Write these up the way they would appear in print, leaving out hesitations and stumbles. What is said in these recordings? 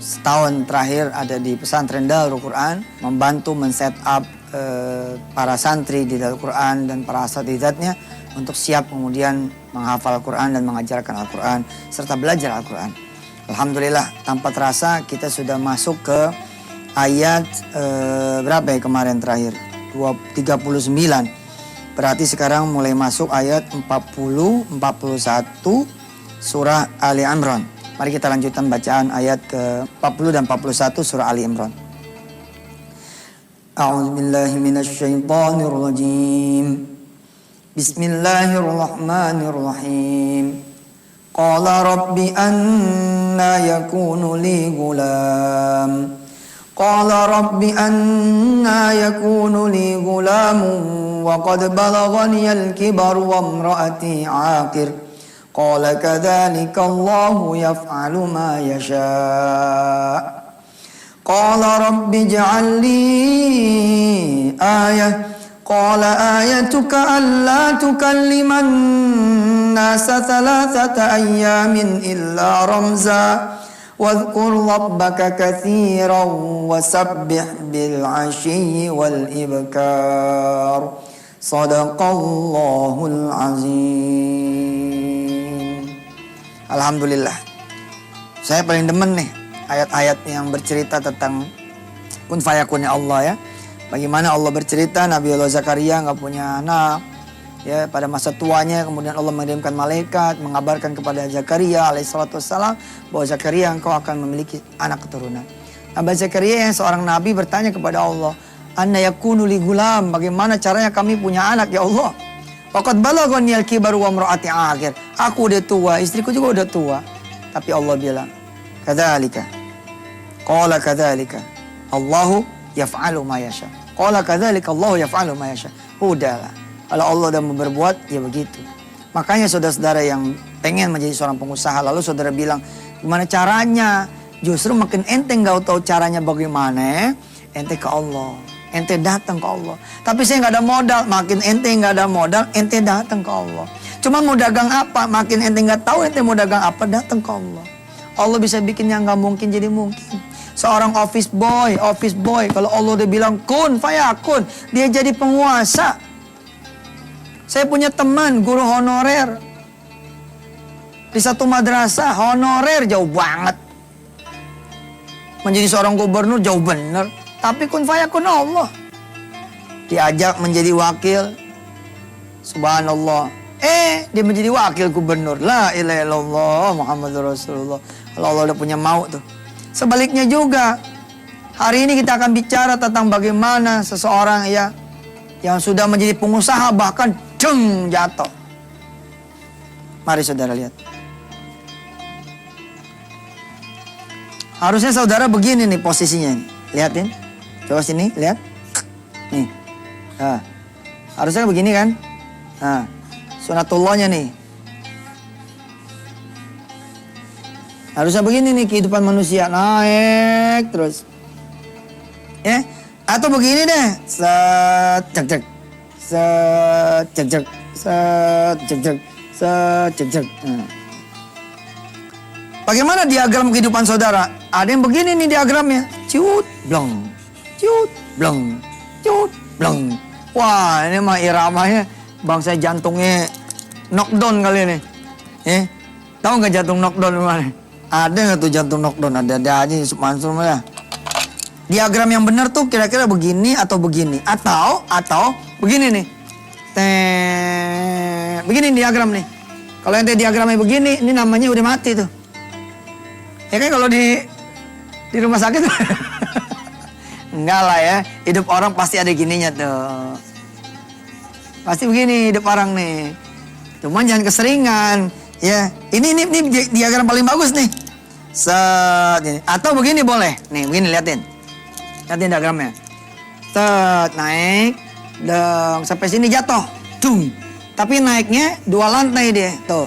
setahun terakhir ada di pesantren Darul Quran, membantu men-set up para santri di Darul Quran dan para asatidzatnya untuk siap kemudian menghafal Al-Quran dan mengajarkan Al-Quran serta belajar Al-Quran. Alhamdulillah, tanpa terasa kita sudah masuk ke ayat berapa ya kemarin terakhir? 39. Berarti sekarang mulai masuk ayat 40, 41 surah Ali Imran. Mari kita lanjutkan bacaan ayat ke 40 dan 41 surah Ali Imran. A'udzubillahi minasyaitonir rajim. Bismillahirrahmanirrahim. Qala rabbi anna yakunu li gulam. Qala rabbi anna yakunu li gulamun wa qad balaghani al-kibar wa imraati 'aqir. Qala kadzalika Allahu yaf'alu ma yasha'. Qala rabbi ij'al li ayah. Qala ayatuka alla tukalliman nasa thalathata ayyamin illa ramza. Wadhkur rabbaka katsiran wasabbih bil 'ashyi wal ibkar. Shadaqallahul azim. Alhamdulillah. Saya paling demen nih ayat-ayat yang bercerita tentang kun fayakunnya Allah ya. Bagaimana Allah bercerita Nabi Allah Zakaria nggak punya anak. Ya, pada masa tuanya kemudian Allah mengirimkan malaikat mengabarkan kepada Zakaria alaihissalatu wassalam bahwa Zakaria engkau akan memiliki anak keturunan. Nabi Zakaria yang seorang nabi bertanya kepada Allah, "Anna yakunu li gulam?" Bagaimana caranya kami punya anak ya Allah? Faqad balaghani al-kibaru wa imraati 'aqir. Aku udah tua, istriku juga udah tua. Tapi Allah bilang, "Kadzalika." Qala kadzalika Allahu yaf'alu ma yasha. Qala kadzalika Allahu yaf'alu ma yasha. Udahlah. Kalau Allah udah mau berbuat, ya begitu. Makanya saudara-saudara yang pengen menjadi seorang pengusaha, lalu saudara bilang, gimana caranya? Justru makin ente nggak tahu caranya bagaimana, ente ke Allah. Ente datang ke Allah. Tapi saya nggak ada modal, makin ente nggak ada modal, ente datang ke Allah. Cuman mau dagang apa, makin ente nggak tahu ente mau dagang apa, datang ke Allah. Allah bisa bikin yang nggak mungkin jadi mungkin. Seorang office boy, kalau Allah udah bilang kun fayakun, dia jadi penguasa. Saya punya teman guru honorer di satu madrasah, honorer jauh banget. Menjadi seorang gubernur jauh bener, tapi kun fayakun Allah. Diajak menjadi wakil, subhanallah. Dia menjadi wakil gubernur. La ilaha illallah Muhammadur Rasulullah. Kalau Allah udah punya mau tuh. Sebaliknya juga, hari ini kita akan bicara tentang bagaimana seseorang ya yang sudah menjadi pengusaha bahkan jatuh. Mari saudara lihat. Harusnya saudara begini nih posisinya. Lihatin. Coba sini, lihat. Nih. Nah, harusnya begini kan? Nah, sunatullahnya nih. Harusnya begini nih kehidupan manusia, naik terus. Ya, atau begini deh. Set cek cek. Set cek cek. Set cek cek. Set cek cek. Bagaimana diagram kehidupan saudara? Ada yang begini nih diagramnya. Ciut, blong. Ciut, blong. Ciut, blong. Wah, ini mah iramanya bangsa jantungnya knockdown kali ini. Tahu nggak jantung knockdown gimana? Ada nggak tuh jantung knockdown? Ada aja Yusuf Mansur ya. Diagram yang benar tuh kira-kira begini atau begini atau begini nih. Begini diagram nih. Kalau ente diagramnya begini, ini namanya udah mati tuh. Ya kan kalau di rumah sakit enggak lah ya. Hidup orang pasti ada gininya tuh. Pasti begini hidup orang nih. Cuman jangan keseringan. Ya, ini diagram paling bagus nih. Set ini. Atau begini boleh. Nih, begini liatin. Liatin diagramnya. Set naik, dong sampai sini jatuh. Dung. Tapi naiknya 2 lantai dia. Tuh.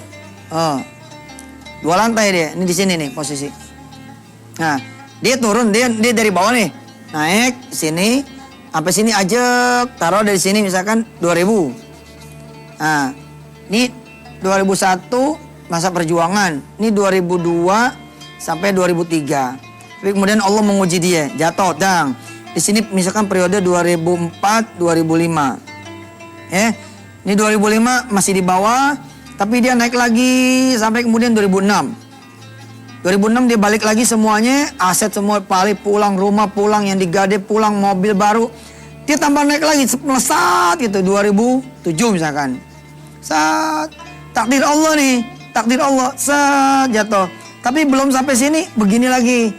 2 lantai dia. Ini di sini nih posisi. Nah, dia turun, dia dari bawah nih. Naik sini sampai sini aja, taruh dari sini misalkan 2000. Nah, ini 2001 masa perjuangan. Ini 2002 sampai 2003. Tapi kemudian Allah menguji dia, jatuh, dang. Di sini misalkan periode 2004, 2005. Ya. Ini 2005 masih di bawah, tapi dia naik lagi sampai kemudian 2006. 2006 dia balik lagi semuanya, aset semua balik, pulang rumah, pulang yang digade, pulang mobil baru. Dia tambah naik lagi, melesat gitu, 2007 misalkan. Saat takdir Allah nih, takdir Allah, set jatuh. Tapi belum sampai sini, begini lagi.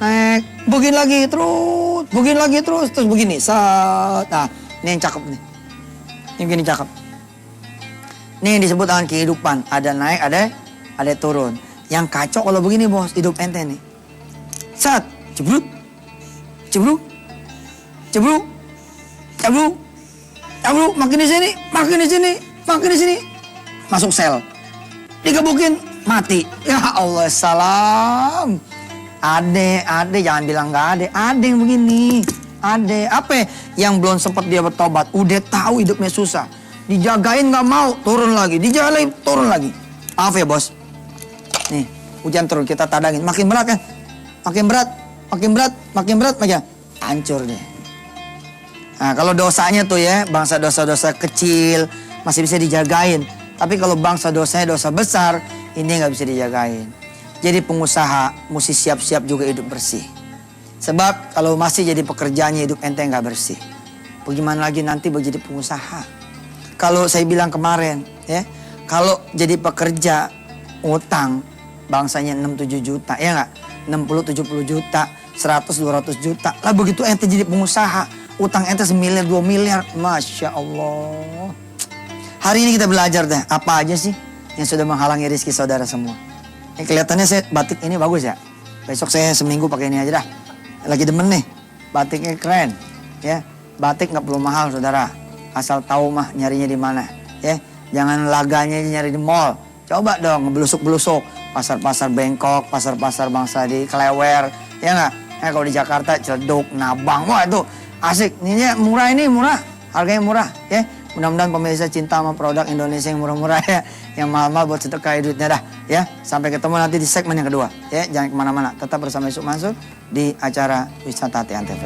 Naik, begini lagi terus, begini lagi terus begini. Set, nah ini yang cakep nih. Ini begini cakep. Ini yang disebut dengan kehidupan, ada naik, ada turun. Yang kacau kalau begini bos, hidup ente nih. Set, cebruk, cebruk, cebruk, cebruk, cebruk, makin di sini, makin di sini, makin di sini, masuk sel, digebukin, mati. Ya Allah, salam. Ade, jangan bilang nggak ada yang begini. Ade, apa yang belum sempat dia bertobat, udah tahu hidupnya susah, dijagain nggak mau, turun lagi, dijagain, turun lagi. Maaf ya bos. Nih, hujan turun, kita tadangin. Makin berat kan? Makin berat, makin berat, makin berat, makin hancur deh. Nah, kalau dosanya tuh ya, bangsa dosa-dosa kecil masih bisa dijagain. Tapi kalau bangsa dosanya dosa besar, ini nggak bisa dijagain. Jadi pengusaha mesti siap-siap juga hidup bersih. Sebab kalau masih jadi pekerjaannya hidup ente nggak bersih. Bagaimana lagi nanti jadi pengusaha? Kalau saya bilang kemarin, ya, kalau jadi pekerja utang, bangsanya 6-7 juta, ya nggak? 60-70 juta, 100-200 juta. Lah begitu ente jadi pengusaha, utang ente 1 miliar, 2 miliar. Masya Allah. Hari ini kita belajar deh, apa aja sih yang sudah menghalangi rezeki saudara semua. Ini kelihatannya saya batik ini bagus ya. Besok saya seminggu pakai ini aja dah. Lagi demen nih, batiknya keren. Ya, batik nggak perlu mahal saudara. Asal tahu mah nyarinya di mana. Ya, jangan laganya nyari di mall. Coba dong ngebelusuk-belusuk. Pasar-pasar Bangkok, pasar-pasar bangsa di Klewer, ya nggak? Kalau di Jakarta Ciledug, Nabang, wah itu asik. Ini murah, harganya murah, ya. Mudah-mudahan pemirsa cinta sama produk Indonesia yang murah-murah ya, yang mahal-mahal buat sedekah duitnya dah, ya. Sampai ketemu nanti di segmen yang kedua, ya. Jangan kemana-mana, tetap bersama Yusuf Mansur di acara Wisata Hati Antv.